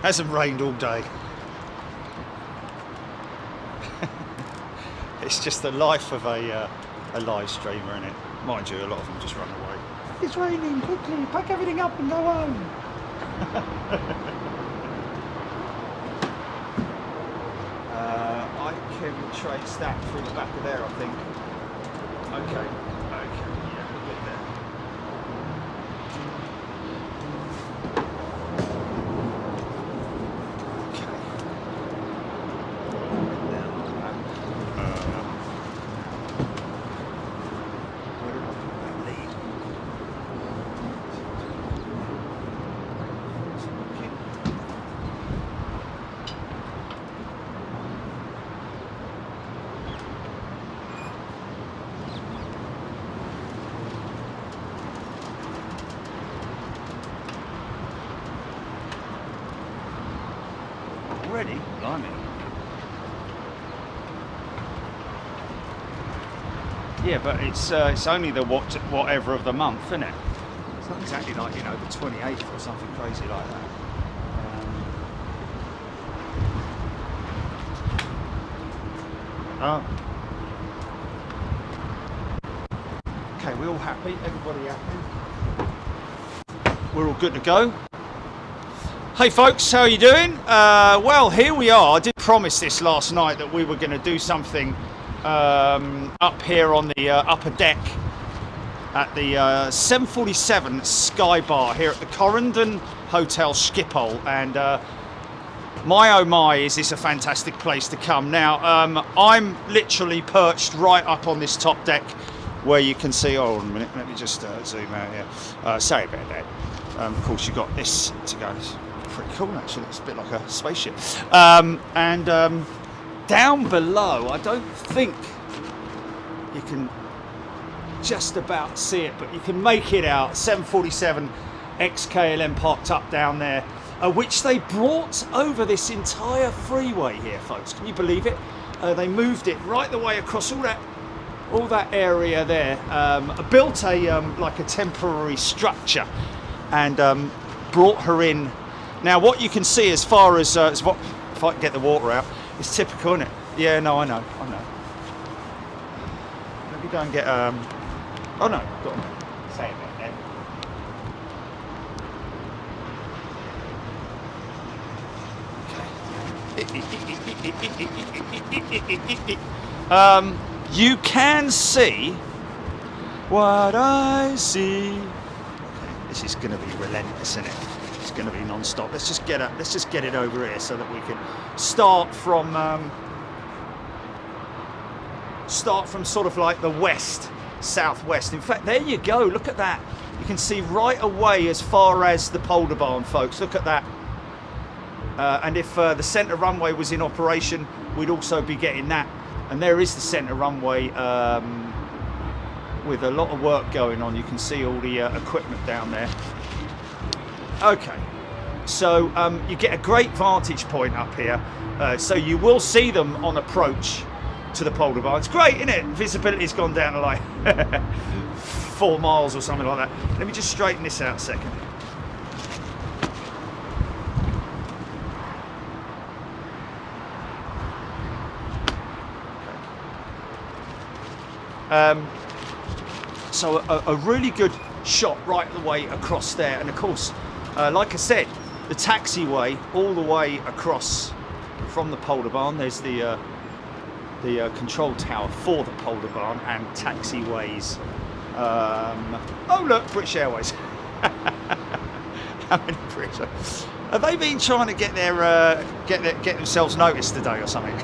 Hasn't rained all day. It's just the life of a live streamer, isn't it? Mind you, a lot of them just run away. It's raining, quickly, pack everything up and go home. I can trace that through the back of there, I think. Okay, yeah, we'll get there. Already? Blimey. Yeah, but it's only the whatever of the month, isn't it? It's not exactly like, you know, the 28th or something crazy like that. Okay, we all happy? Everybody happy? We're all good to go. Hey folks, how are you doing? Well, here we are. I did promise this last night that we were going to do something up here on the upper deck at the 747 SkyBar here at the Corendon Hotel Schiphol, and my oh my, is this a fantastic place to come. Now, I'm literally perched right up on this top deck where you can see, oh, hold on a minute, let me just zoom out here. Sorry about that. Of course, you've got this to go. Pretty cool actually, it's a bit like a spaceship. And down below, I don't think you can just about see it, but you can make it out. 747 XKLM parked up down there, which they brought over this entire freeway here, folks. Can you believe it? They moved it right the way across all that area there, built a like a temporary structure, and brought her in. Now, what you can see as far as what, if I can get the water out, it's typical, isn't it? Yeah, no, I know. Let me go and get, oh no, go on. Say it then. Okay. You can see what I see. Okay, this is going to be relentless, isn't it? It's going to be non-stop. Let's just get it over here so that we can start from sort of like the west, southwest. In fact, there you go. Look at that. You can see right away as far as the Polder Barn, folks. Look at that. And if the centre runway was in operation, we'd also be getting that. And there is the centre runway with a lot of work going on. You can see all the equipment down there. Okay, so you get a great vantage point up here, so you will see them on approach to the Polder Barn. It's great, isn't it? Visibility's gone down to like 4 miles or something like that. Let me just straighten this out a second. So a really good shot right the way across there, and of course, like I said, the taxiway all the way across from the Polder Barn. There's the control tower for the Polder Barn, and taxiways. Oh look, British Airways. How many British? Have they been trying to get themselves noticed today or something?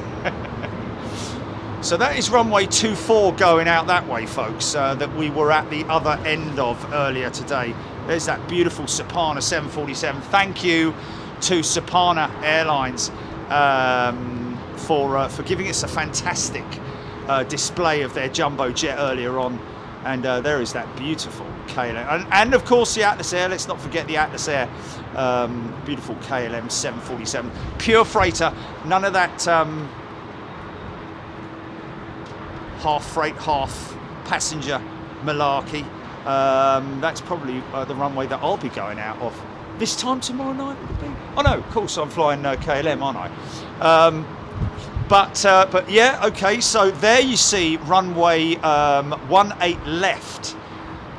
So that is runway 24 going out that way, folks, that we were at the other end of earlier today. There's that beautiful Sapana 747. Thank you to Sapana Airlines for giving us a fantastic display of their jumbo jet earlier on. And there is that beautiful KLM. And of course the Atlas Air, let's not forget the Atlas Air. Beautiful KLM 747. Pure freighter, none of that half freight, half passenger malarkey. That's probably the runway that I'll be going out of This time tomorrow night would it be? Oh no, of course I'm flying KLM, aren't I? But yeah, okay. So there you see runway 18 left.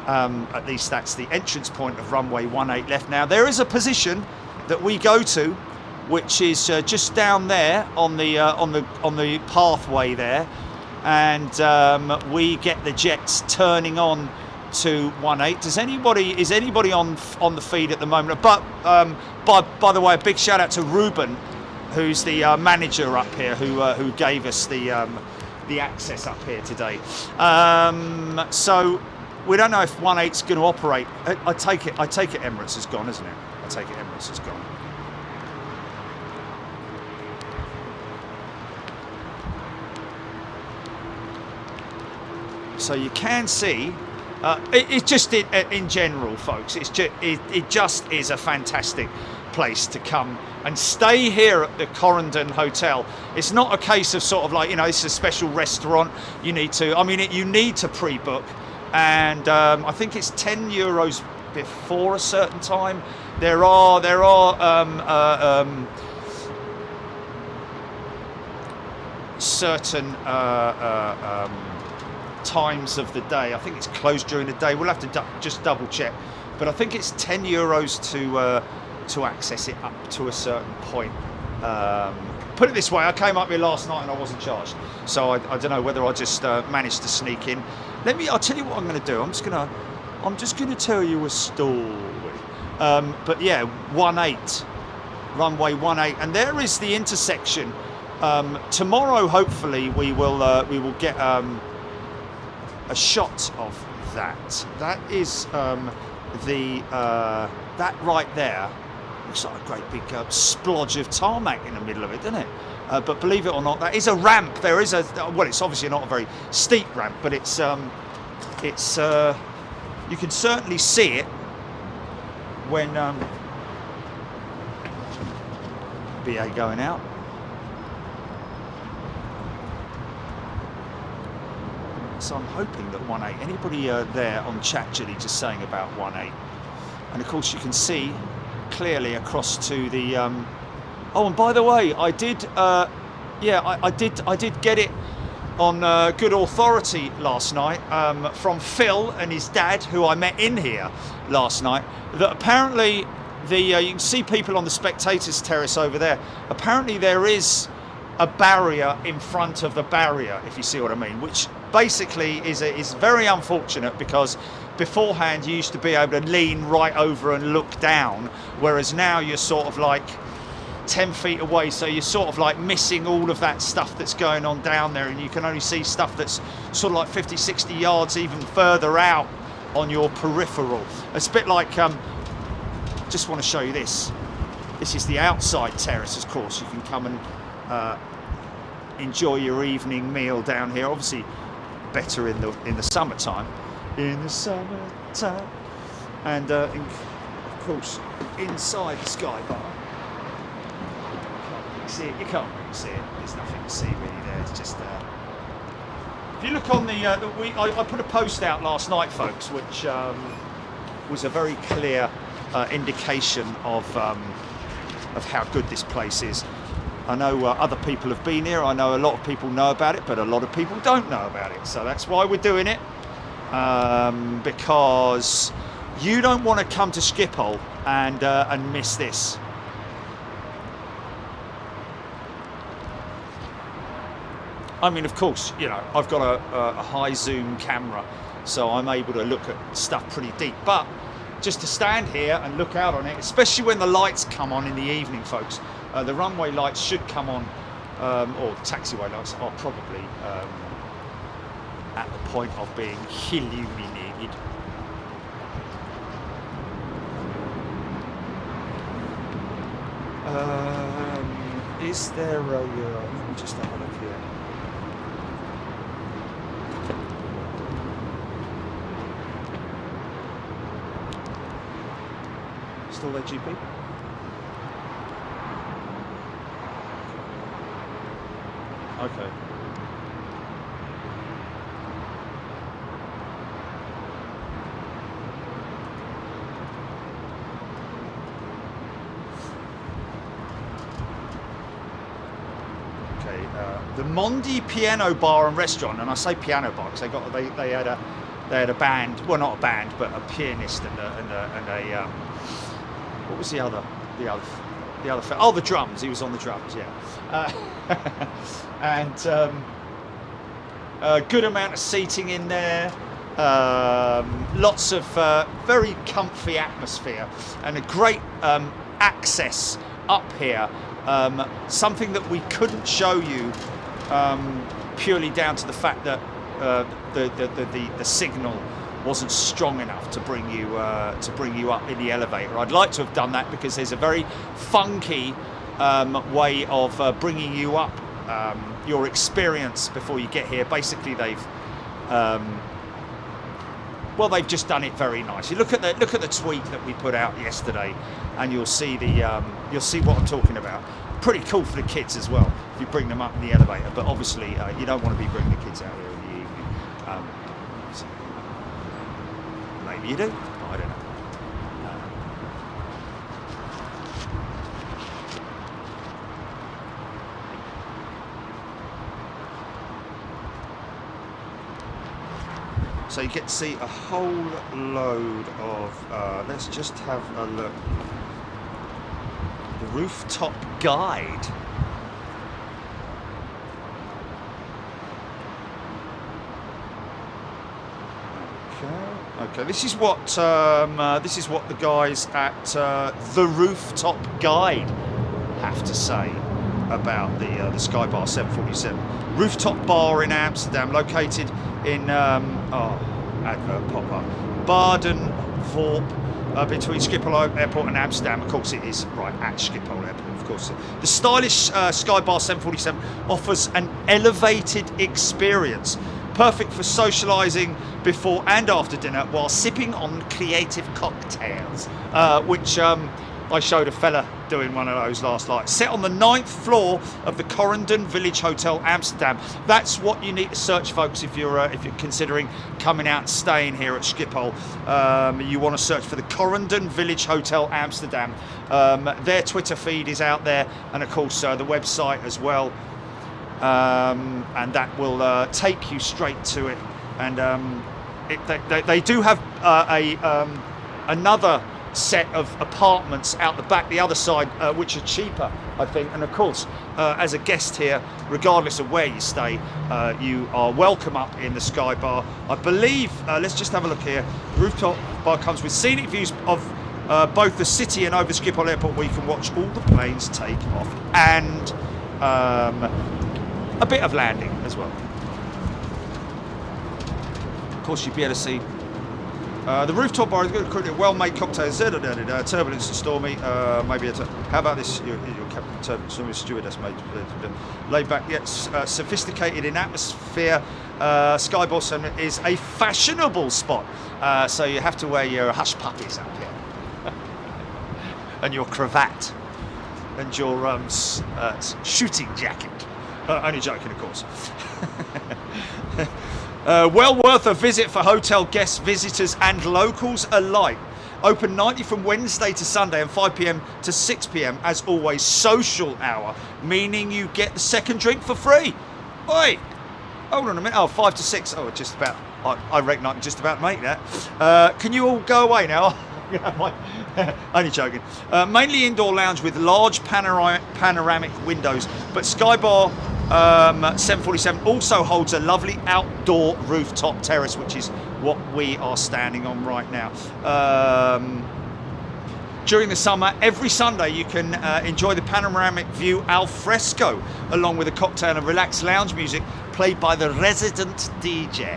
At least that's the entrance point of runway 18 left. Now there is a position that we go to, which is just down there on the pathway there, and we get the jets turning on to 18. Is anybody on the feed at the moment? But by the way, a big shout out to Ruben, who's the manager up here, who gave us the access up here today. So we don't know if 18's going to operate. I take it Emirates is gone, isn't it? I take it Emirates is gone. So you can see. It's just in general, folks. It just is a fantastic place to come and stay here at the Corendon Hotel. It's not a case of sort of like, you know, it's a special restaurant. You need to. I mean, you need to pre-book, and I think it's €10 before a certain time. There are certain times of the day. I think it's closed during the day. We'll have to just double check, but I think it's €10 to access it up to a certain point. Put it this way, I came up here last night and I wasn't charged, so I don't know whether I just managed to sneak in. I'll tell you what I'm going to do. I'm just going to tell you a story. But yeah, 18, runway 18, and there is the intersection. Tomorrow, hopefully, we will get a shot of that. That is that right there. Looks like a great big splodge of tarmac in the middle of it, doesn't it? But believe it or not, that is a ramp. There is well, it's obviously not a very steep ramp, but it's you can certainly see it when BA going out. So I'm hoping that 18. Anybody there on ChatGPT just saying about 18? And of course you can see clearly across to the. Oh, and by the way, I did. Yeah, I did get it on good authority last night from Phil and his dad, who I met in here last night. That apparently you can see people on the spectators terrace over there. Apparently there is a barrier in front of the barrier, if you see what I mean, which basically is very unfortunate, because beforehand you used to be able to lean right over and look down, whereas now you're sort of like 10 feet away, so you're sort of like missing all of that stuff that's going on down there, and you can only see stuff that's sort of like 50-60 yards even further out on your peripheral. It's a bit like just want to show you this. This is the outside terrace, of course. You can come and enjoy your evening meal down here. Obviously better in the summertime. In the summertime. And of course inside the SkyBar. See it? You can't really see it. There's nothing to see really there. It's just if you look on I put a post out last night, folks, which was a very clear indication of how good this place is. I know other people have been here. I know a lot of people know about it, but a lot of people don't know about it. So that's why we're doing it, because you don't want to come to Schiphol and miss this. I mean, of course, you know, I've got a high zoom camera, so I'm able to look at stuff pretty deep. But just to stand here and look out on it, especially when the lights come on in the evening, folks. The runway lights should come on, or taxiway lights are probably at the point of being illuminated. Is there a? Let me just have a look here. Still there, GP? Okay. the Mondi Piano Bar and Restaurant, and I say piano bar because they had a band, well not a band, but a pianist and a what was the other oh, the drums. He was on the drums, yeah. And a good amount of seating in there. Lots of very comfy atmosphere and a great access up here. Something that we couldn't show you purely down to the fact that the signal wasn't strong enough to bring you up in the elevator. I'd like to have done that because there's a very funky way of bringing you up, your experience before you get here. Basically, they've just done it very nicely. Look at the tweet that we put out yesterday, and you'll see what I'm talking about. Pretty cool for the kids as well if you bring them up in the elevator. But obviously, you don't want to be bringing the kids out here in the evening. So maybe you do. I don't know. So you get to see a whole load of, let's just have a look. The rooftop guide. Okay, this is what the guys at the Rooftop Guide have to say about the SkyBar 747 rooftop bar in Amsterdam, located in advert pop up Baden-Voorp, between Schiphol Airport and Amsterdam. Of course, it is right at Schiphol Airport. Of course, the stylish SkyBar 747 offers an elevated experience, perfect for socialising before and after dinner while sipping on creative cocktails, which I showed a fella doing one of those last night. Set on the 9th floor of the Corendon Village Hotel, Amsterdam. That's what you need to search, folks, if you're considering coming out and staying here at Schiphol. You want to search for the Corendon Village Hotel, Amsterdam. Their Twitter feed is out there, and of course the website as well. And that will take you straight to it. And they do have another set of apartments out the back, the other side, which are cheaper, I think. And of course, as a guest here, regardless of where you stay, you are welcome up in the SkyBar. I believe, let's just have a look here. The rooftop bar comes with scenic views of both the city and over Schiphol Airport, where you can watch all the planes take off, and a bit of landing as well. Of course, you'd be able to see the rooftop bar is good, including well-made cocktails, turbulence and stormy. Maybe how about this? Your captain, turbulence, stormy, stewardess, made laid back, yet sophisticated in atmosphere. SkyBar 7 is a fashionable spot, so you have to wear your hush puppies up here, and your cravat, and your shooting jacket. Only joking, of course. Well worth a visit for hotel guests, visitors and locals alike. Open nightly from Wednesday to Sunday and 5 p.m. to 6 p.m. As always, social hour, meaning you get the second drink for free. Oi, hold on a minute. Oh, 5 to 6. Oh, just about. I reckon I can just about make that. Can you all go away now? Only joking. Mainly indoor lounge with large panoramic windows, but SkyBar 747 also holds a lovely outdoor rooftop terrace, which is what we are standing on right now. During the summer, every Sunday you can enjoy the panoramic view al fresco, along with a cocktail and relaxed lounge music played by the resident DJ.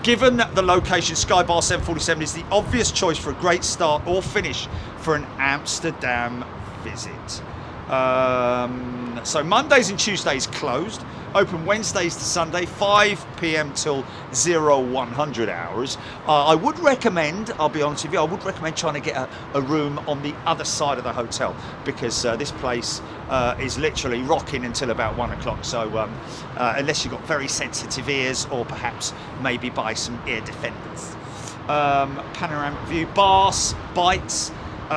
Given the location, SkyBar 747 is the obvious choice for a great start or finish for an Amsterdam visit. So Mondays and Tuesdays closed, open Wednesdays to Sunday, 5 p.m. till 0100 hours. I would recommend, I'll be honest with you, I would recommend trying to get a room on the other side of the hotel, because this place is literally rocking until about 1 o'clock. So unless you've got very sensitive ears, or perhaps maybe buy some ear defenders. Panoramic view, bars, bites.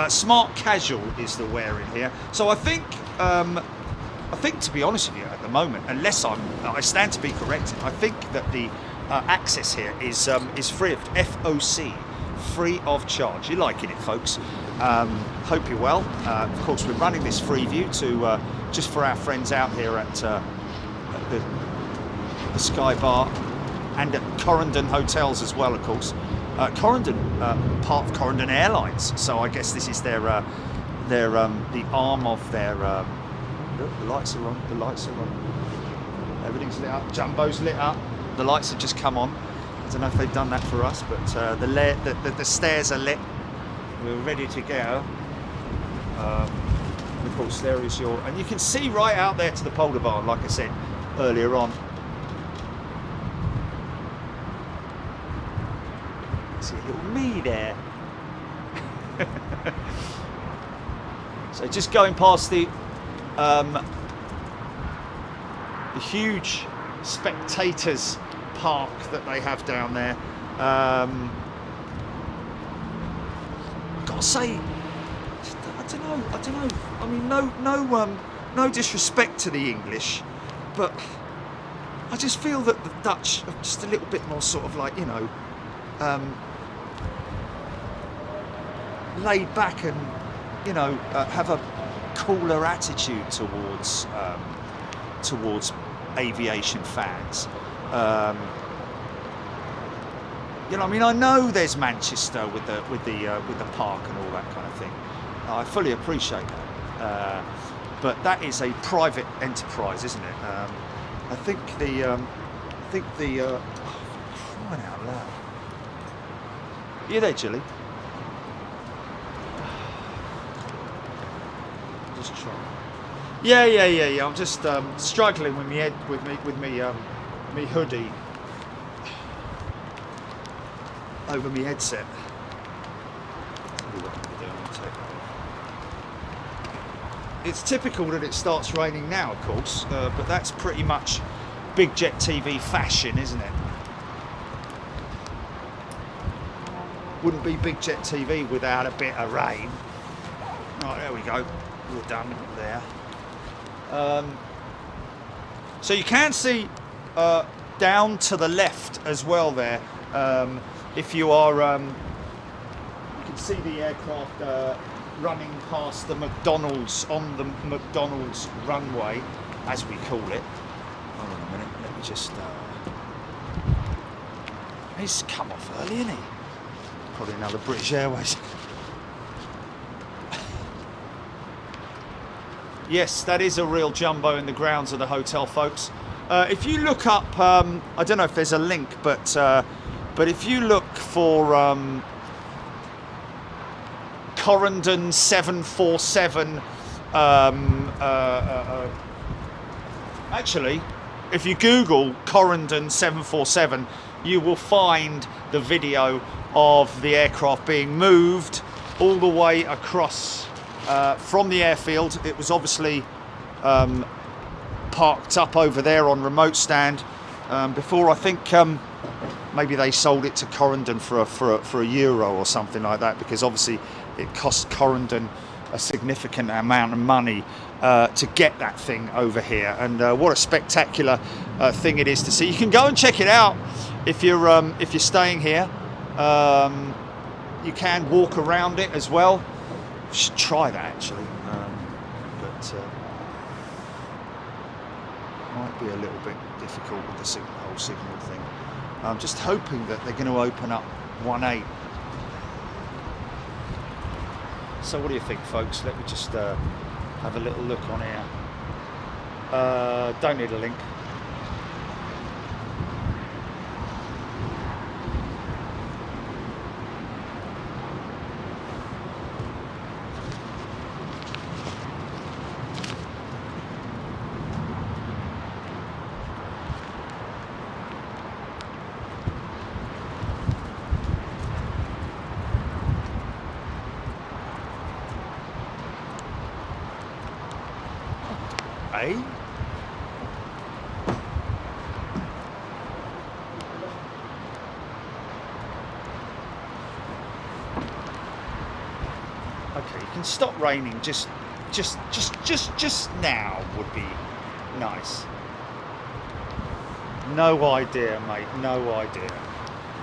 Smart casual is the wear in here. So I think I think, to be honest with you, at the moment, unless I stand to be corrected, I think that the access here is free of FOC, free of charge. You're liking it, folks. Hope you're well. Of course, we're running this free view to just for our friends out here at the SkyBar and at Corendon hotels as well, of course. Corendon, part of Corendon Airlines, so I guess this is their the arm of their. Look, the lights are on. The lights are on. Everything's lit up. Jumbo's lit up. The lights have just come on. I don't know if they've done that for us, but the stairs are lit. We're ready to go. Of course, there is your, and you can see right out there to the Polder Barn, like I said earlier on. See a little me there. So just going past the huge spectators park that they have down there. Gotta say, I don't know. I mean, no disrespect to the English, but I just feel that the Dutch are just a little bit more sort of like, you know, laid back and, you know, have a cooler attitude towards aviation fans. You know, I mean, I know there's Manchester with the park and all that kind of thing. I fully appreciate that, but that is a private enterprise, isn't it? I think the oh, crying out loud. You there, Jilly? Just try. Yeah. I'm just struggling with me me hoodie over my headset. Tell you what I'm gonna do, I'm gonna take that off. It's typical that it starts raining now, of course, but that's pretty much Big Jet TV fashion, isn't it? Wouldn't be Big Jet TV without a bit of rain. Right, there we go. We're done there. So you can see down to the left as well there. If you are, you can see the aircraft running past the McDonald's, on the McDonald's runway, as we call it. Hold on a minute, let me just. He's come off early, isn't he? Probably another British Airways. Yes, that is a real jumbo in the grounds of the hotel, folks. If you look up, I don't know if there's a link, but if you look for Corendon 747, actually, if you Google Corendon 747, you will find the video of the aircraft being moved all the way across from the airfield. It was obviously parked up over there on remote stand before. I think maybe they sold it to Corendon for a euro or something like that, because obviously it cost Corendon a significant amount of money to get that thing over here. And what a spectacular thing it is to see. You can go and check it out if you're staying here. You can walk around it as well. You should try that actually, but might be a little bit difficult with the whole signal thing. I'm just hoping that they're going to open up 1A. So what do you think, folks? Let me just have a little look on here. Don't need a link. Okay, you can stop raining just just now would be nice. No idea, mate. No idea.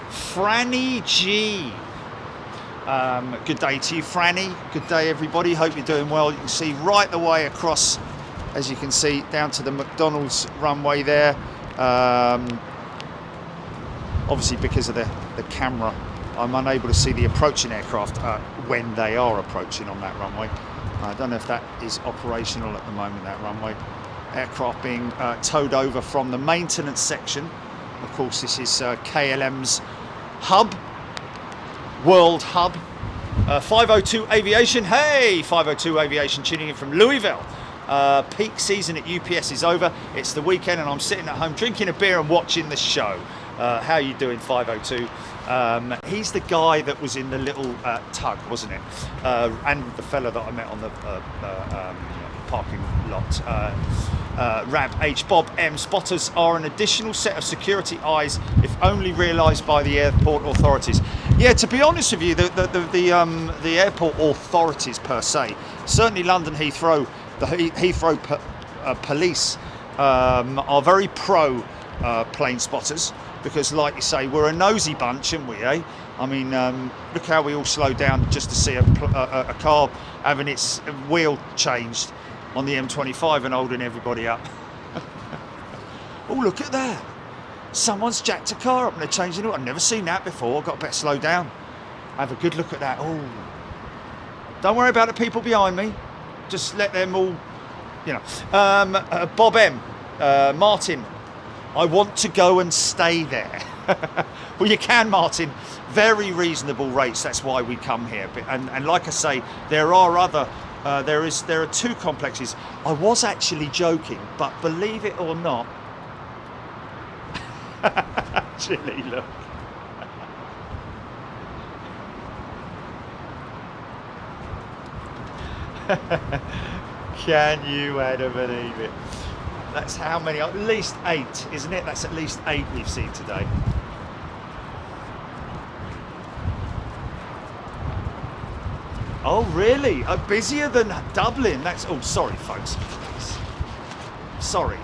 Franny G. Good day to you, Franny. Good day, everybody. Hope you're doing well. You can see right the way across, as you can see, down to the McDonald's runway there. Obviously, because of the camera, I'm unable to see the approaching aircraft when they are approaching on that runway. I don't know if that is operational at the moment, that runway. Aircraft being towed over from the maintenance section. Of course, this is KLM's hub, world hub. 502 Aviation. Hey, 502 Aviation tuning in from Louisville. Peak season at UPS is over. It's the weekend and I'm sitting at home drinking a beer and watching the show. How you doing, 502? He's the guy that was in the little tug, wasn't it? And the fella that I met on the parking lot. Rab H. Bob M. Spotters are an additional set of security eyes, if only realised by the airport authorities. Yeah, to be honest with you, the airport authorities per se, certainly London Heathrow, the Heathrow police are very pro plane spotters. Because, like you say, we're a nosy bunch, aren't we, eh? I mean, look how we all slow down just to see a car having its wheel changed on the M25 and holding everybody up. Oh, look at that. Someone's jacked a car up and they're changing it. I've never seen that before. I've got to better slow down. Have a good look at that. Oh, don't worry about the people behind me. Just let them all, you know. Bob M. Martin. I want to go and stay there. Well, you can, Martin. Very reasonable rates. That's why we come here. And like I say, there are other. There are two complexes. I was actually joking, but believe it or not, actually, look. Can you ever believe it? That's how many? At least 8, isn't it? That's at least 8 we've seen today. Oh, really? Busier than Dublin? That's... Oh, sorry, folks. Sorry.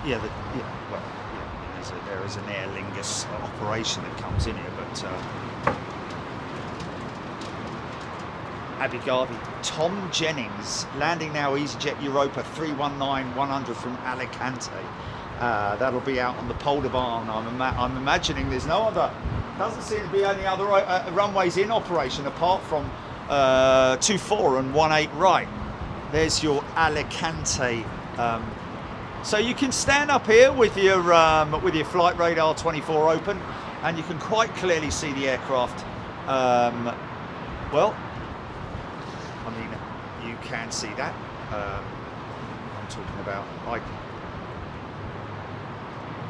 Yeah, there is an Aer Lingus operation that comes in here, but... AVGEEK. Tom Jennings landing now, EasyJet Europa 319-100 from Alicante. That'll be out on the Polder Barn. I'm imagining there's no other, doesn't seem to be any other runways in operation apart from 24 and 18 right. There's your Alicante. So you can stand up here with your flight radar 24 open, and you can quite clearly see the aircraft. Well, I mean, you can see that. I'm talking about,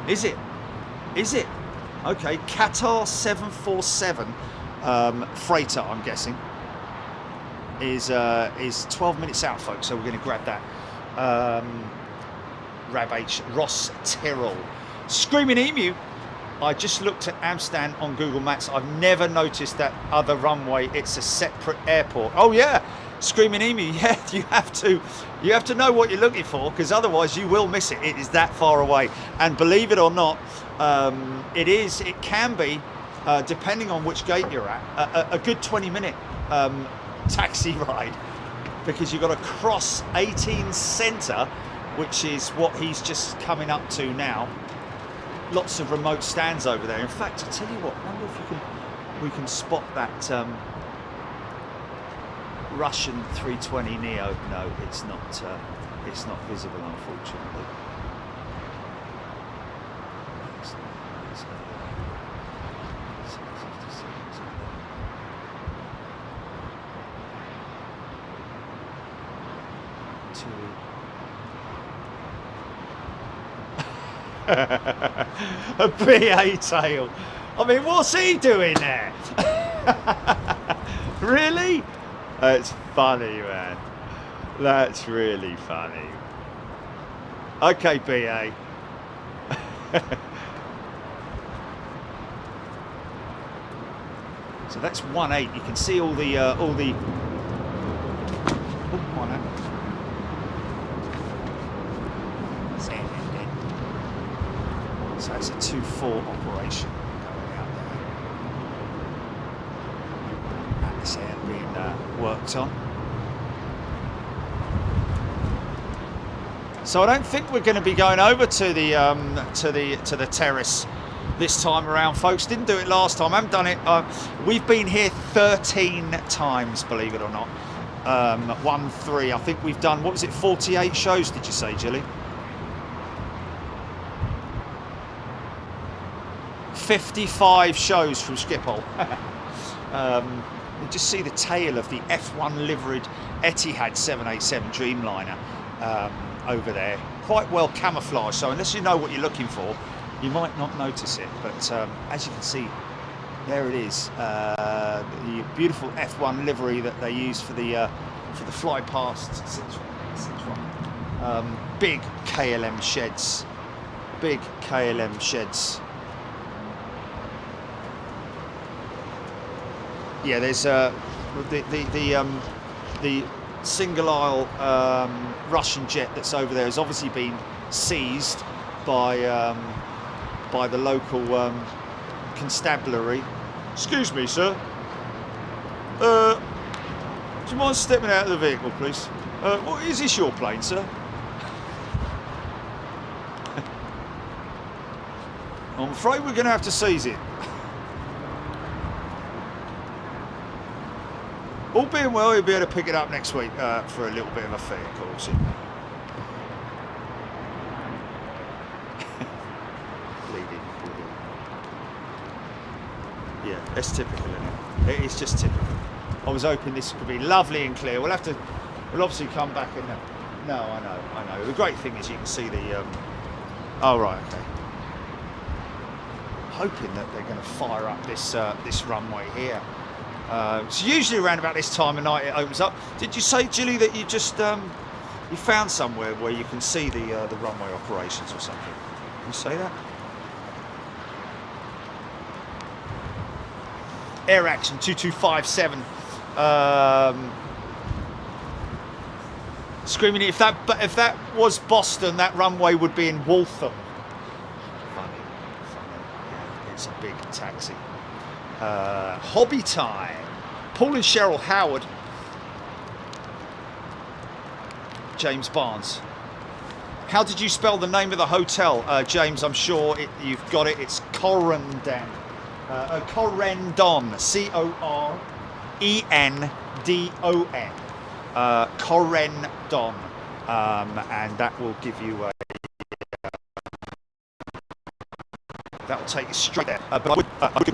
is it? Okay, Qatar 747 freighter, I'm guessing, is 12 minutes out, folks. So we're going to grab that. Rab H. Ross Tyrrell. Screaming Emu. I just looked at Amsterdam on Google Maps. I've never noticed that other runway. It's a separate airport. Oh yeah, Screaming Emu. Yeah, you have to know what you're looking for, because otherwise you will miss it. It is that far away. And believe it or not, it can be, depending on which gate you're at, a good 20-minute taxi ride, because you've got to cross 18 Centre, which is what he's just coming up to now. Lots of remote stands over there. In fact, I tell you what, I wonder if we can spot that Russian 320 Neo. No, it's not visible, unfortunately. A BA tail. I mean, what's he doing there? Really? That's funny, man. That's really funny. Okay, BA. So that's 1.8. You can see all the oh, 1.8. So it's a 2.4 operation going out there. And this air being worked on. So I don't think we're going to be going over to the terrace this time around, folks. Didn't do it last time. I haven't done it. We've been here 13 times, believe it or not. 1-3. I think we've done, what was it, 48 shows? Did you say, Jilly? 55 shows from Schiphol. You just see the tail of the F1 liveried Etihad 787 Dreamliner over there, quite well camouflaged. So unless you know what you're looking for, you might not notice it. But as you can see, there it is, the beautiful F1 livery that they use for the fly past, etc. Big KLM sheds, big KLM sheds. Yeah, there's the single aisle Russian jet that's over there has obviously been seized by the local constabulary. Excuse me, sir. Do you mind stepping out of the vehicle, please? What is this, your plane, sir? I'm afraid we're going to have to seize it. All being well, you'll be able to pick it up next week for a little bit of a fee, of course. Bleeding. Yeah, that's typical, isn't it? It is just typical. I was hoping this could be lovely and clear. We'll obviously come back and... No, I know. The great thing is you can see the... Oh, right, okay. Hoping that they're going to fire up this runway here. So usually around about this time of night it opens up. Did you say, Jilly, that you just you found somewhere where you can see the runway operations or something? Did you say that? Air Action 2257. Screaming, if that was Boston, that runway would be in Waltham. Funny. Yeah, it's a big taxi. Hobby time. Paul and Cheryl Howard. James Barnes. How did you spell the name of the hotel, James? I'm sure you've got it. It's Corendon. Corendon. Corendon. Corendon. And that will give you a... That will take you straight there. But I would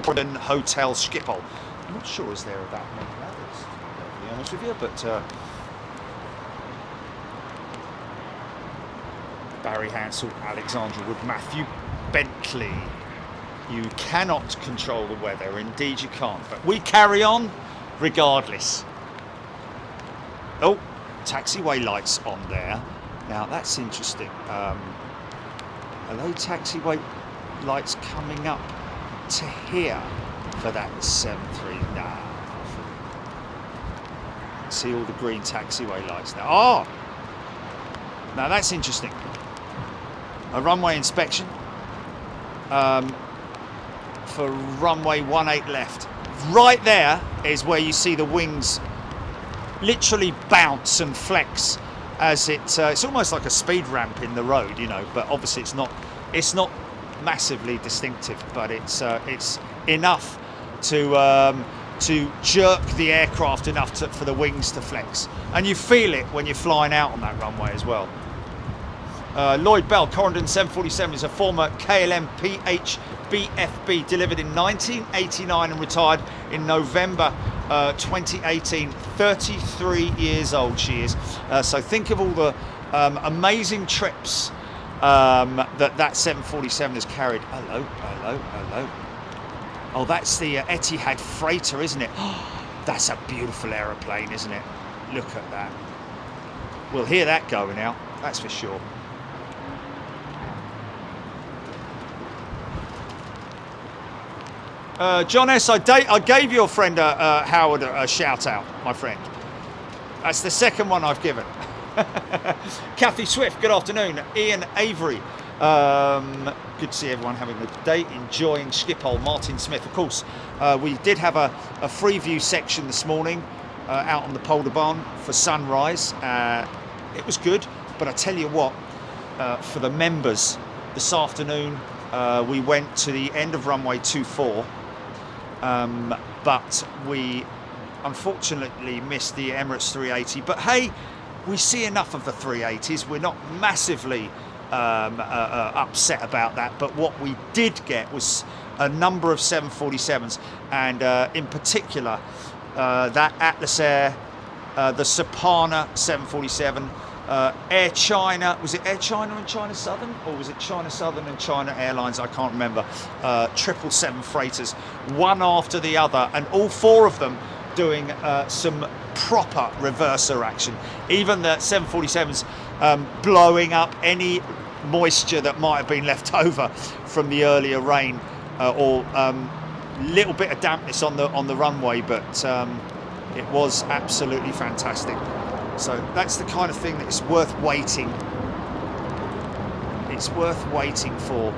Corendon Hotel Schiphol. I'm not sure is there that many others, to be honest with you, but Barry Hansel, Alexandra Wood, Matthew Bentley. You cannot control the weather. Indeed you can't. But we carry on regardless. Oh, taxiway lights on there. Now that's interesting. Are those taxiway lights coming up to here for that 73? Nah. See all the green taxiway lights now. Oh, now that's interesting. A runway inspection for runway 18 left. Right there is where you see the wings literally bounce and flex as it's almost like a speed ramp in the road, you know, but obviously it's not massively distinctive, but it's enough to jerk the aircraft enough for the wings to flex, and you feel it when you're flying out on that runway as well. Lloyd Bell, Corendon 747, is a former KLM PHBFB, delivered in 1989 and retired in November 2018. 33 years old she is. So think of all the amazing trips that 747 has carried. Hello. Oh, that's the Etihad freighter, isn't it? That's a beautiful aeroplane, isn't it? Look at that. We'll hear that going out, that's for sure. John S, I gave your friend Howard a shout out, my friend. That's the second one I've given. Kathy Swift, good afternoon. Ian Avery, good to see everyone having a good day, enjoying Schiphol. Martin Smith, of course, we did have a free view section this morning out on the Polderbaan for sunrise. It was good, but I tell you what, for the members this afternoon, we went to the end of runway 24, but we unfortunately missed the Emirates 380. But hey, we see enough of the 380s. We're not massively upset about that, but what we did get was a number of 747s, and in particular that Atlas Air, the Sapana 747, Air China, was it Air China and China Southern, or was it China Southern and China Airlines? I can't remember. 777 freighters, one after the other, and all four of them doing some proper reverser action. Even the 747s blowing up any moisture that might have been left over from the earlier rain, or little bit of dampness on the runway, but it was absolutely fantastic. So that's the kind of thing that is worth waiting. It's worth waiting for.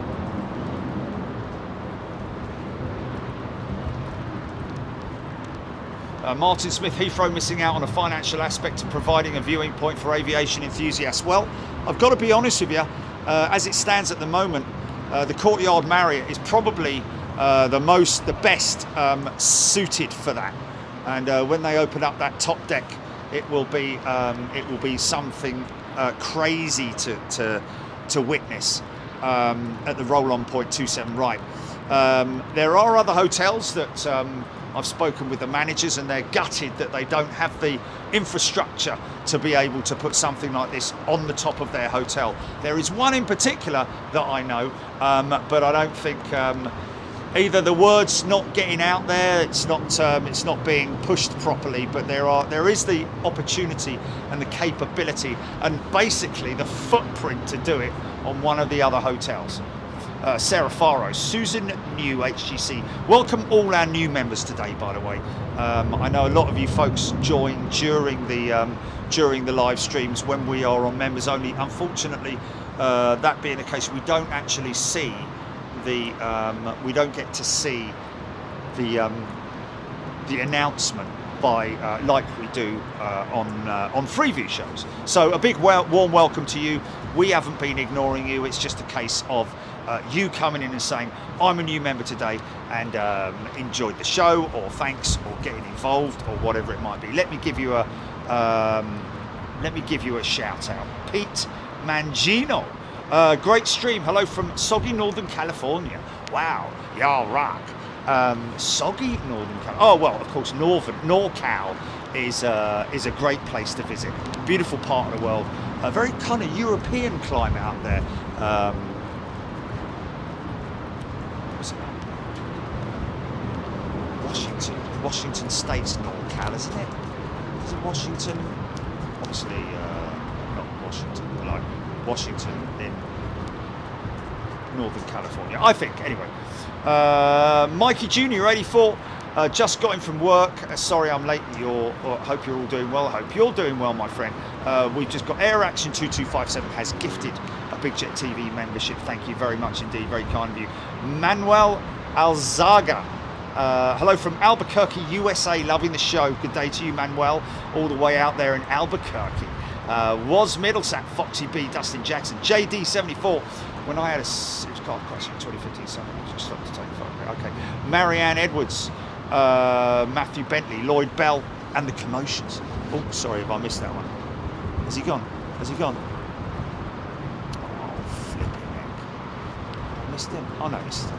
Martin Smith, Heathrow missing out on a financial aspect of providing a viewing point for aviation enthusiasts. Well, I've got to be honest with you, as it stands at the moment, the Courtyard Marriott is probably the best suited for that. And when they open up that top deck, it will be something crazy to witness at the roll-on point 27 right. There are other hotels that I've spoken with the managers, and they're gutted that they don't have the infrastructure to be able to put something like this on the top of their hotel. There is one in particular that I know, but I don't think either the word's not getting out there, it's not being pushed properly, but there is the opportunity and the capability and basically the footprint to do it on one of the other hotels. Sarah Faro, Susan New HGC. Welcome all our new members today, by the way. I know a lot of you folks join during the live streams when we are on members only. Unfortunately, that being the case, we don't actually see we don't get to see the announcement by like we do on freeview shows. So a big warm welcome to you. We haven't been ignoring you. It's just a case of you coming in and saying, I'm a new member today and enjoyed the show, or thanks, or getting involved, or whatever it might be. Let me give you a shout out. Pete Mangino, great stream. Hello from soggy Northern California. Wow, y'all rock. Soggy Northern California. Oh well, of course, NorCal is a great place to visit. Beautiful part of the world. A very kind of European climate out there. Washington State's NorCal, isn't it? Is it Washington? Obviously, not Washington, but like Washington in Northern California, I think. Anyway, Mikey Jr. 84. Just got in from work. Sorry I'm late. Hope you're all doing well. I hope you're doing well, my friend. We've just got Air Action 2257 has gifted a Big Jet TV membership. Thank you very much indeed. Very kind of you. Manuel Alzaga. Hello from Albuquerque, USA. Loving the show. Good day to you, Manuel, all the way out there in Albuquerque. Was Middlesack, Foxy B, Dustin Jackson, JD74. When I had it was car crash in 2015, so I just stopped to take a photo. Okay. Marianne Edwards, Matthew Bentley, Lloyd Bell, and the Commotions. Oh, sorry if I missed that one. Has he gone? Has he gone? Oh, flipping heck. I missed him. Oh no, missed him.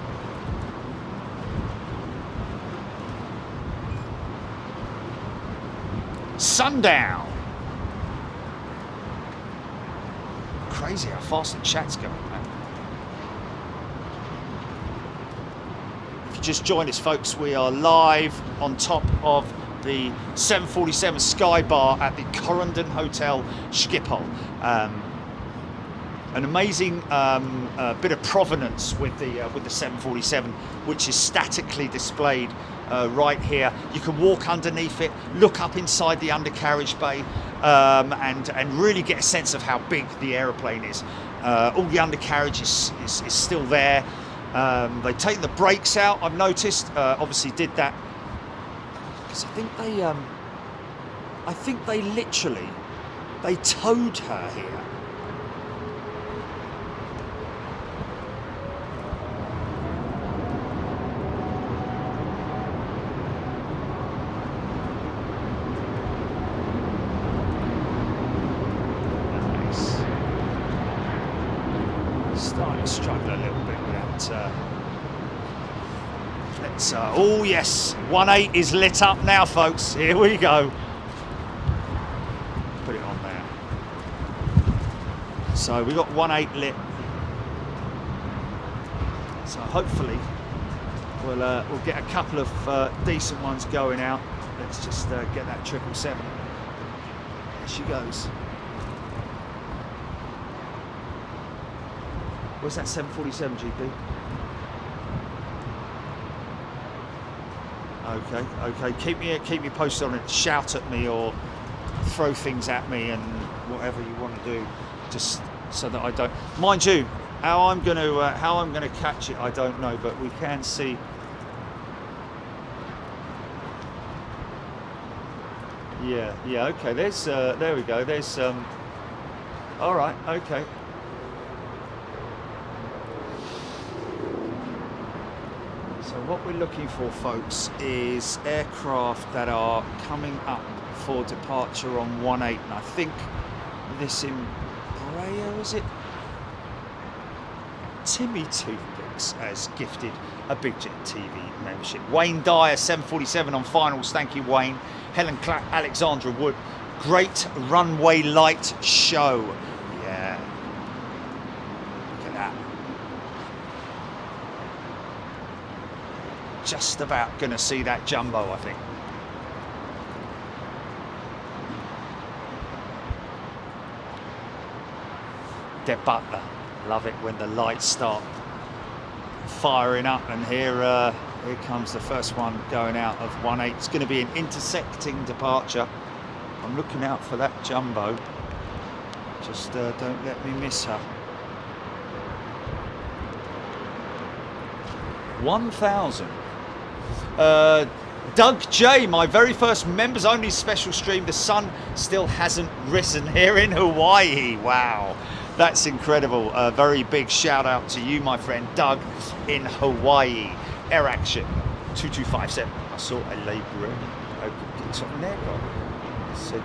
Sundown. Crazy how fast the chat's going, man. If you just joined us, folks, we are live on top of the 747 SkyBar at the Corendon Hotel, Schiphol. an amazing bit of provenance with the 747, which is statically displayed right here. You can walk underneath it, look up inside the undercarriage bay, and really get a sense of how big the aeroplane is. All the undercarriage is still there. They've taken the brakes out, I've noticed. Obviously did that because I think they literally towed her here. Starting to struggle a little bit with that. Oh yes, 18 is lit up now, folks. Here we go. Put it on there. So we got 18 lit. So hopefully we'll get a couple of decent ones going out. Let's just get that 777. There she goes. Where's that 747 GP? Okay. Keep me posted on it. Shout at me or throw things at me and whatever you want to do, just so that I don't. Mind you, how I'm gonna catch it, I don't know, but we can see. Yeah. Okay. There's. There we go. There's. All right. Okay. So what we're looking for, folks, is aircraft that are coming up for departure on 18. And I think this Embraer, is it? Timmy Toothpicks has gifted a Big Jet TV membership. Wayne Dyer, 747 on finals. Thank you, Wayne. Helen Clapp, Alexandra Wood. Great runway light show. Yeah. Look at that. Just about going to see that jumbo, I think. Deb Butler, love it when the lights start firing up, and here comes the first one going out of 18. It's going to be an intersecting departure. I'm looking out for that jumbo. Just don't let me miss her. 1,000. Doug J, my very first members only special stream. The sun still hasn't risen here in Hawaii. Wow, that's incredible. A very big shout out to you, my friend Doug, in Hawaii. Air Action 2257. I saw a labourer. It's on there. So,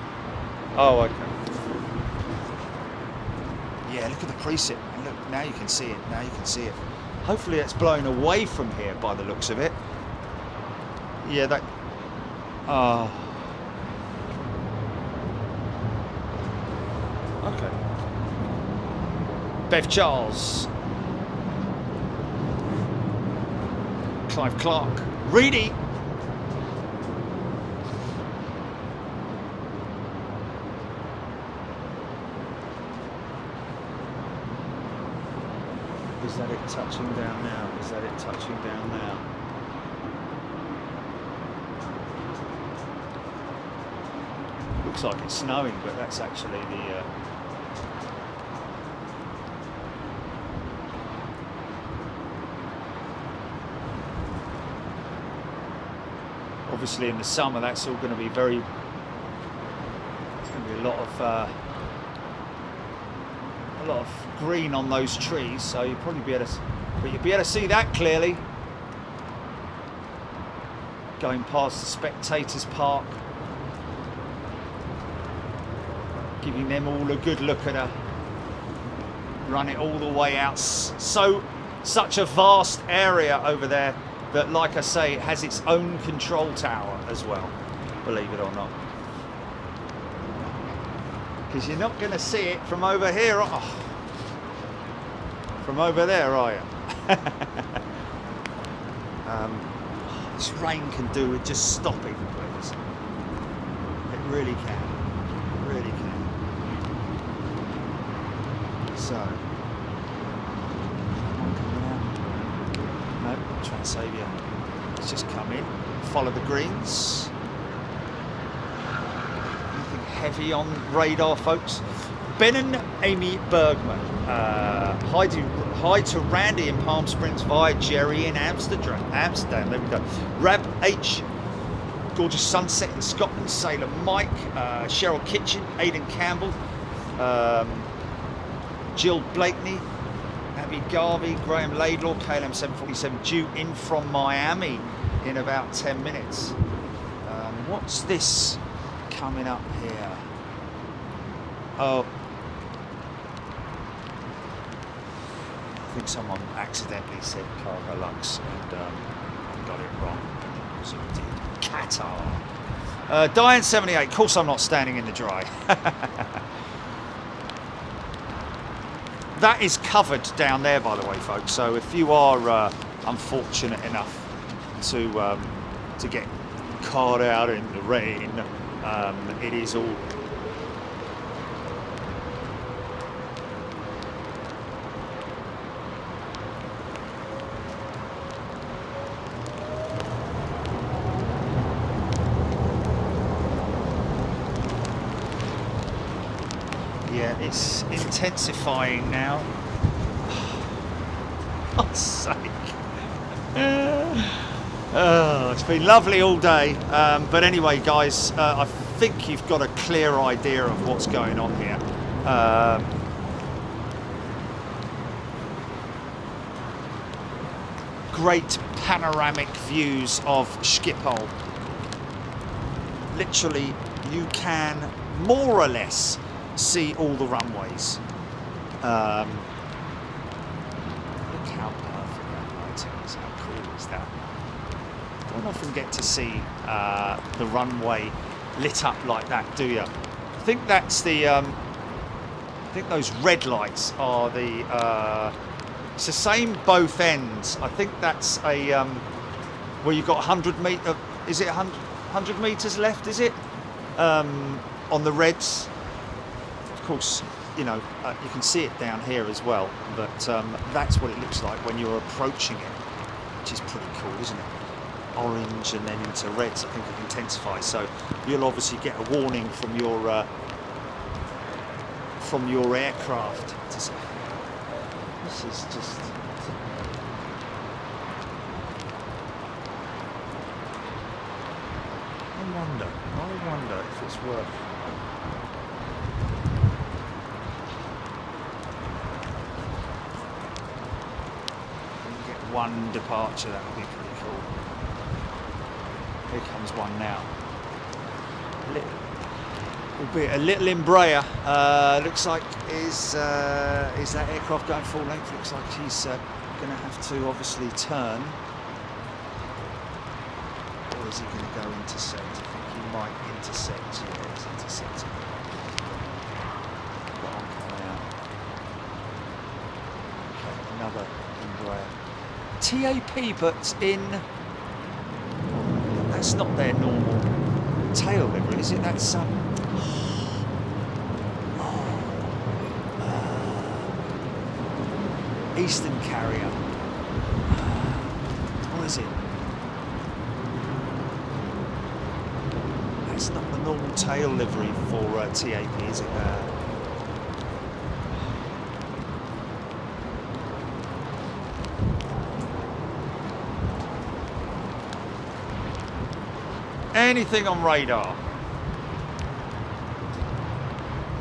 oh, okay. Yeah, look at the preset. Look, now you can see it. Now you can see it. Hopefully it's blowing away from here by the looks of it. Yeah, that. Okay. Bev Charles. Clive Clark. Reedy. Is that it touching down now? Is that it touching down now? Looks like it's snowing, but that's actually the obviously in the summer that's all going to be very, it's going to be a lot of green on those trees, so you'll probably be able to, but you'll be able to see that clearly going past the spectators park, giving them all a good look at her. Run it all the way out. Such a vast area over there that, like I say, it has its own control tower as well, believe it or not. Because you're not going to see it from over here, from over there, are you? This rain can do with just stopping, please. It really can. It really can. So, No, Transavia. Let's just come in, follow the greens. Anything heavy on radar, folks? Ben and Amy Bergman. Hi to Randy in Palm Springs via Jerry in Amsterdam. There we go. Rab H. Gorgeous sunset in Scotland. Sailor Mike. Cheryl Kitchen. Aidan Campbell. Jill Blakeney. Abby Garvey. Graham Laidlaw. KLM 747 due in from Miami in about 10 minutes. What's this coming up here? Oh, I think someone accidentally said Cargo Lux and got it wrong. So it did. Qatar. Diane 78. Of course, I'm not standing in the dry. That is covered down there, by the way, folks. So if you are unfortunate enough to get caught out in the rain, it is all. Yeah, it's intensifying now. For God's sake. Oh, it's been lovely all day. But anyway, guys, I think you've got a clear idea of what's going on here. Great panoramic views of Schiphol. Literally, you can more or less see all the runways. Look how perfect that lighting is. How cool is that? Don't often get to see the runway lit up like that, do you? I think that's the. I think those red lights are the. It's the same both ends. I think that's a where you've got 100 meter. Is it 100 meters left? Is it on the reds? Of course, you know you can see it down here as well. But that's what it looks like when you're approaching it, which is pretty cool, isn't it? Orange and then into reds. I think it intensifies. So you'll obviously get a warning from your aircraft to say. This is just. I wonder if it's worth. If we get one departure, that would be pretty cool. Here comes one now. Albeit a little Embraer. Looks like is that aircraft going full length? Looks like he's going to have to obviously turn. Or is he going to go intercept? I think he might intercept. Yeah, he's intercepting. Got on coming out. Okay, another Embraer. TAP, but in. That's not their normal tail livery, is it? That's Eastern Carrier. What is it? That's not the normal tail livery for TAP, is it? Anything on radar?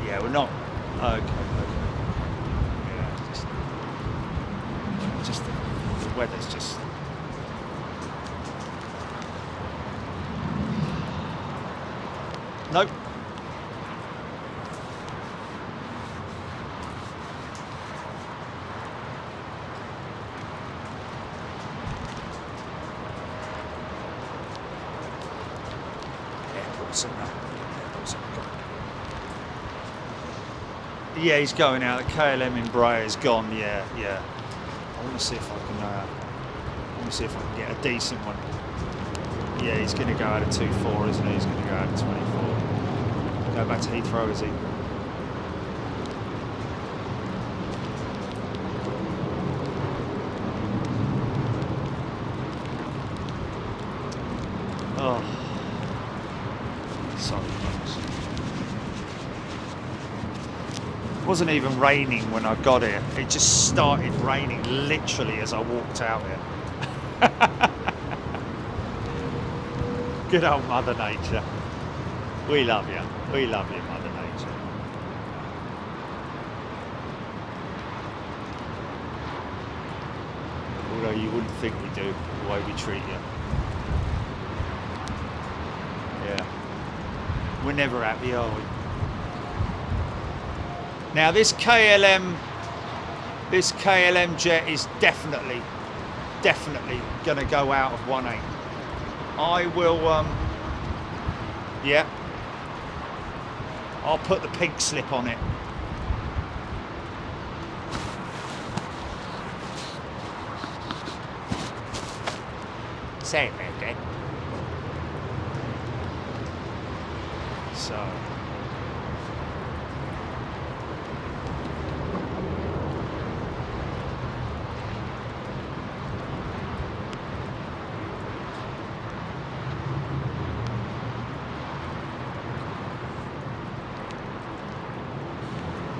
Yeah, we're not. Okay. Yeah, just the weather's just. Nope. Yeah, he's going out. The KLM Embraer is gone. Yeah. I want to see if I can. Get a decent one. Yeah, he's going to go out of 2.4, isn't he? He's going to go out of 24. Go back to Heathrow, is he? Oh, sorry, folks. It wasn't even raining when I got here. It just started raining literally as I walked out here. Good old Mother Nature. We love you. We love you, Mother Nature. Although you wouldn't think we do, the way we treat you. Yeah. We're never happy, are we? Now this KLM jet is definitely going to go out of 1-8. I will, yeah, I'll put the pink slip on it. Say it, man. So.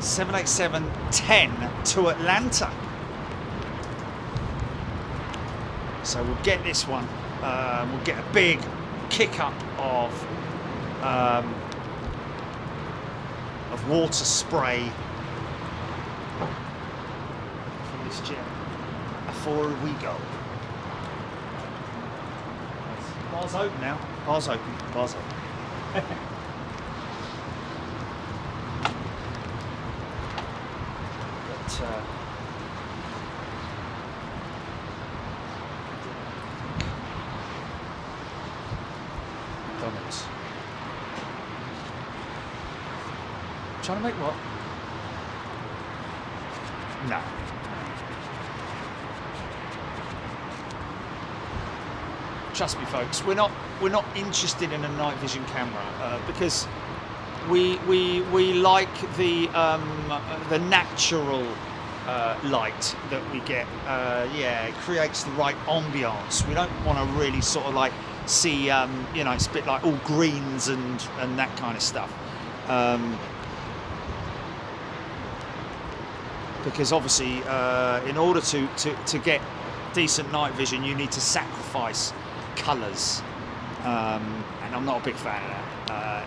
$787.10 to Atlanta. So we'll get this one. We'll get a big kick up of water spray from this jet before we go. Bar's open now. Bar's open. Bar's open. McDonald's. Trying to make what? No. Trust me, folks. We're not interested in a night vision camera because we like the natural light that we get. Yeah, it creates the right ambiance. We don't want to really sort of like see you know, it's a bit like all greens and that kind of stuff. Because obviously in order to get decent night vision you need to sacrifice colours, and I'm not a big fan of that.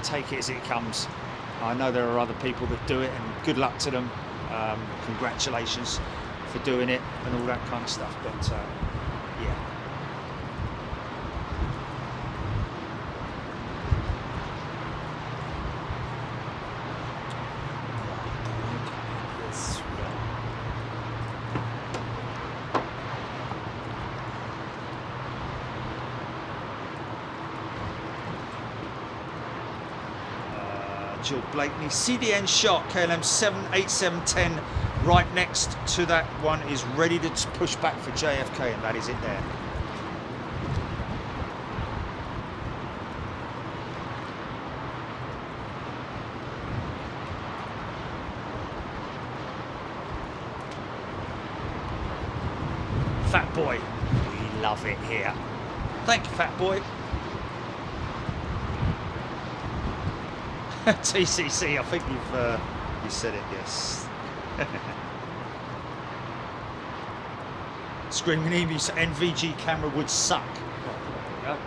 Take it as it comes. I know there are other people that do it, and good luck to them. Congratulations for doing it and all that kind of stuff, but yeah. Jill Blakeney, CDN shot, KLM 78710 right next to that one is ready to push back for JFK, and that is it there. Fat Boy, we love it here. Thank you, Fat Boy. TCC, I think you said it, yes. Screaming Emus, NVG camera would suck. Yeah.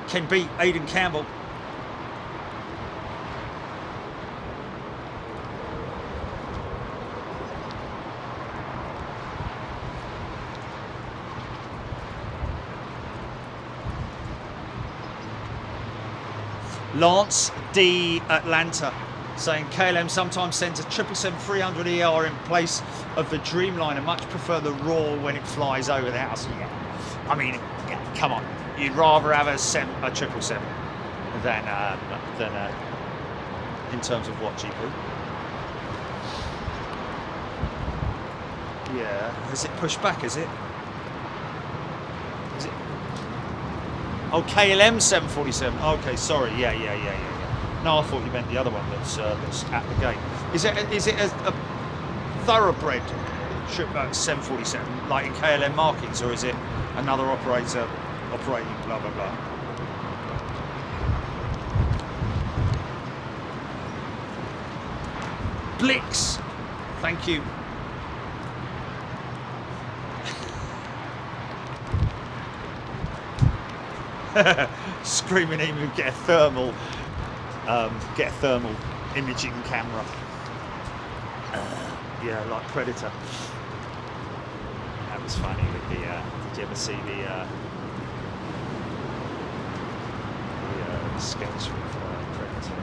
Can beat Aidan Campbell. Lance D Atlanta saying KLM sometimes sends a 777-300ER in place of the Dreamliner. Much prefer the Raw when it flies over the house. Yeah, I mean, yeah, come on, you'd rather have a 777 than in terms of what, GP? Yeah, has it pushed back? Is it? Is it? Oh, KLM 747. Okay, sorry. Yeah. No, I thought you meant the other one that's at the gate. Is it a thoroughbred Trip 747, like in KLM markings, or is it another operator operating? Blah blah blah. Blix, thank you. Screaming Emu, get a thermal imaging camera. Yeah, like Predator. That was funny with the. Did you ever see the sketch with Predator?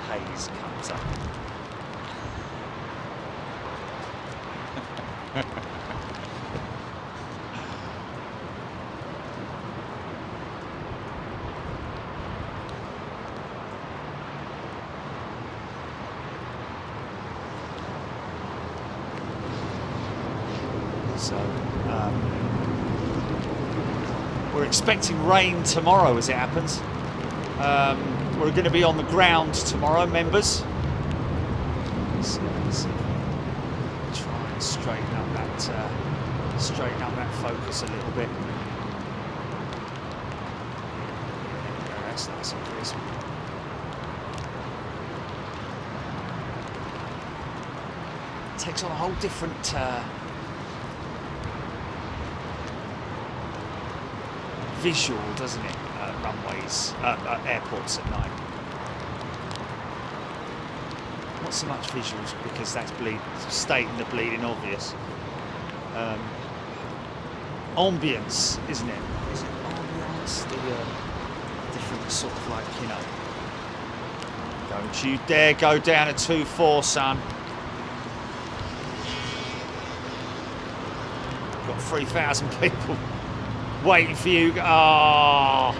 Haze comes up. So we're expecting rain tomorrow as it happens. We're going to be on the ground tomorrow, members. Let's see. Try and straighten up that focus a little bit. Yeah, that's nice and crisp. Takes on a whole different visual, doesn't it? Runways, airports at night. Not so much visuals because that's stating the bleeding obvious. Ambience, isn't it? Is it ambience? The different sort of like, you know. Don't you dare go down a 2-4, son. Got 3,000 people waiting for you. Oh,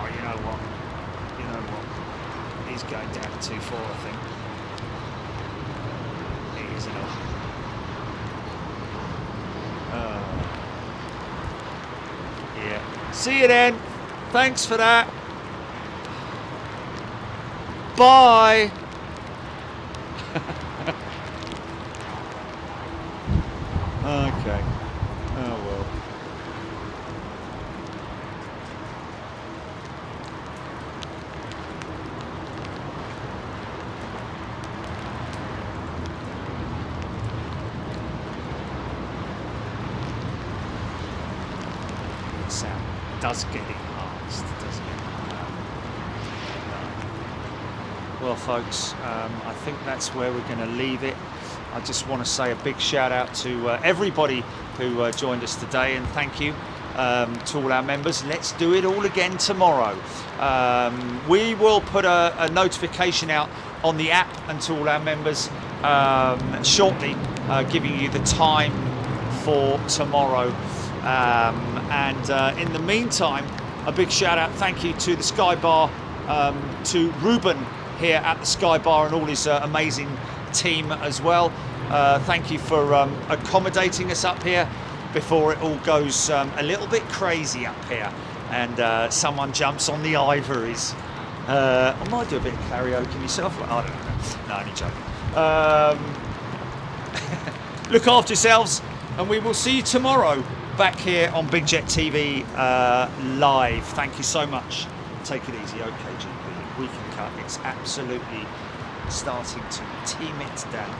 you know what? He's going down to 2-4, I think. He is not. Yeah. See you then. Thanks for that. Bye. Okay. Oh well. The sound does get enhanced, doesn't it? Well, folks, I think that's where we're going to leave it. I just want to say a big shout out to everybody who joined us today, and thank you to all our members. Let's do it all again tomorrow. We will put a notification out on the app and to all our members shortly, giving you the time for tomorrow. And in the meantime, a big shout out, thank you to the SkyBar, to Ruben here at the SkyBar and all his amazing team as well. Thank you for accommodating us up here before it all goes a little bit crazy up here and someone jumps on the ivories. I might do a bit of karaoke myself. I don't know. No, only joking. Look after yourselves, and we will see you tomorrow back here on Big Jet TV live. Thank you so much. Take it easy. Okay, GP. We can cut. It's absolutely starting to team it down.